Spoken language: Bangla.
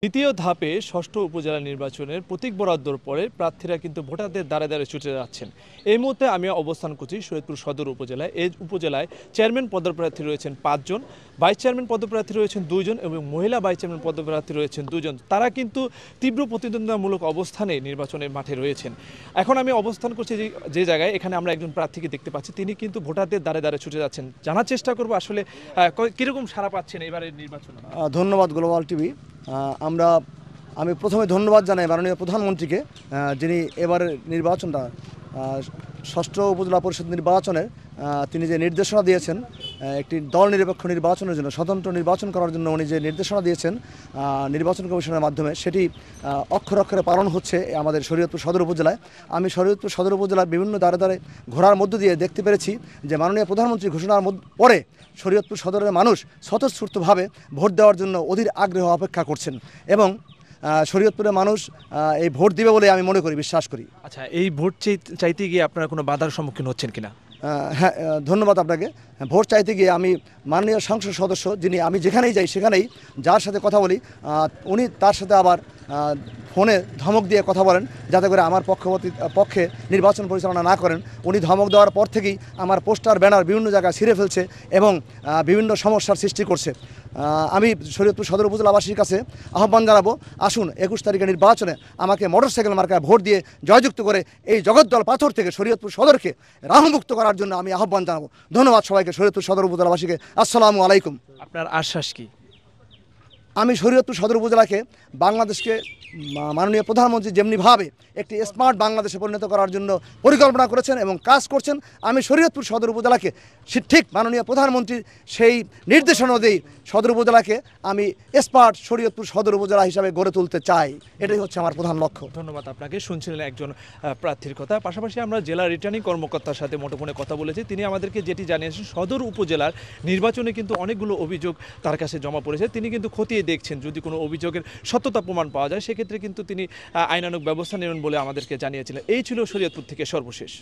দ্বিতীয় ধাপে ষষ্ঠ উপজেলা নির্বাচনের প্রতীক বরাদ্দর পরে প্রার্থীরা কিন্তু ভোটারদের দ্বারে দ্বারে ছুটে যাচ্ছেন। এই মুহূর্তে আমি অবস্থান করছি শরীয়তপুর সদর উপজেলায়। এই উপজেলায় চেয়ারম্যান পদপ্রার্থী রয়েছেন ৫ জন, ভাইস চেয়ারম্যান পদপ্রার্থী রয়েছেন ২ জন এবং মহিলা ভাইস চেয়ারম্যান পদপ্রার্থী রয়েছেন ২ জন। তারা কিন্তু তীব্র প্রতিদ্বন্দ্বিতামূলক অবস্থানে নির্বাচনের মাঠে রয়েছেন। এখন আমি অবস্থান করছি যে জায়গায়, এখানে আমরা একজন প্রার্থীকে দেখতে পাচ্ছি, তিনি কিন্তু ভোটারদের দ্বারে দ্বারে ছুটে যাচ্ছেন। জানার চেষ্টা করবো আসলে কিরকম সাড়া পাচ্ছেন এবারের নির্বাচনে। ধন্যবাদ গ্লোবাল টিভি। আমি প্রথমে ধন্যবাদ জানাই মাননীয় প্রধানমন্ত্রীকে, যিনি এবারের নির্বাচনটা ষষ্ঠ উপজেলা পরিষদ নির্বাচনের তিনি যে নির্দেশনা দিয়েছেন, একটি দল নিরপেক্ষ নির্বাচনের জন্য, স্বতন্ত্র নির্বাচন করার জন্য উনি যে নির্দেশনা দিয়েছেন নির্বাচন কমিশনের মাধ্যমে, সেটি অক্ষরে অক্ষরে পালন হচ্ছে আমাদের শরীয়তপুর সদর উপজেলায়। আমি শরীয়তপুর সদর উপজেলার বিভিন্ন দ্বারে দ্বারে ঘোরার মধ্য দিয়ে দেখতে পেরেছি যে মাননীয় প্রধানমন্ত্রী ঘোষণার পরে শরীয়তপুর সদরের মানুষ স্বতঃস্ফূর্তভাবে ভোট দেওয়ার জন্য অধীর আগ্রহ অপেক্ষা করছেন এবং শরীয়তপুরের মানুষ এই ভোট দিবে বলে আমি মনে করি, বিশ্বাস করি। আচ্ছা, এই ভোট চাইতে গিয়ে আপনারা কোনো বাধার সম্মুখীন হচ্ছেন কিনা? হ্যাঁ, ধন্যবাদ আপনাকে। ভোট চাইতে গিয়ে আমি মাননীয় সংসদ সদস্য, যিনি আমি যেখানেই যাই সেখানেই যার সাথে কথা বলি, উনি তার সাথে আবার ফোনে ধমক দিয়ে কথা বলেন যাতে করে আমার পক্ষে নির্বাচন পরিচালনা না করেন। উনি ধমক দেওয়ার পর থেকেই আমার পোস্টার ব্যানার বিভিন্ন জায়গায় ছিঁড়ে ফেলছে এবং বিভিন্ন সমস্যার সৃষ্টি করছে। আমি শরীয়তপুর সদর উপজেলাবাসীর কাছে আহ্বান জানাবো, আসুন ২১ তারিখের নির্বাচনে আমাকে মোটরসাইকেল মার্কায় ভোট দিয়ে জয়যুক্ত করে এই জগদ্দল পাথর থেকে শরীয়তপুর সদরকে রাহুমুক্ত করার জন্য আমি আহ্বান জানাবো। ধন্যবাদ সবাইকে, শরীয়তপুর সদর উপজেলাবাসীকে। আসসালামু আলাইকুম। আপনার আশ্বাস কি? আমি শরীয়তপুর সদর উপজেলাকে বাংলাদেশকে মাননীয় প্রধানমন্ত্রী যেমনিভাবে একটি স্মার্ট বাংলাদেশে পরিণত করার জন্য পরিকল্পনা করেছেন এবং কাজ করছেন, আমি শরীয়তপুর সদর উপজেলাকে ঠিক মাননীয় প্রধানমন্ত্রীর সেই নির্দেশনা অনুযায়ী সদর উপজেলাকে আমি স্মার্ট শরীয়তপুর সদর উপজেলা হিসাবে গড়ে তুলতে চাই। এটাই হচ্ছে আমার প্রধান লক্ষ্য। ধন্যবাদ আপনাকে। শুনছিলেন একজন প্রার্থীর কথা। পাশাপাশি আমরা জেলা রিটার্নিং কর্মকর্তার সাথে মুঠোফোনে কথা বলেছি। তিনি আমাদেরকে যেটি জানিয়েছেন, সদর উপজেলার নির্বাচনে কিন্তু অনেকগুলো অভিযোগ তার কাছে জমা পড়েছে। তিনি কিন্তু খতিয়ে দেখছেন, যদি কোনো অভিযোগের সত্যতা প্রমাণ পাওয়া যায় সেক্ষেত্রে কিন্তু তিনি আইনানুগ ব্যবস্থা নেবেন বলে আমাদেরকে জানিয়েছিলেন। এই ছিল শরীয়তপুর থেকে সর্বশেষ।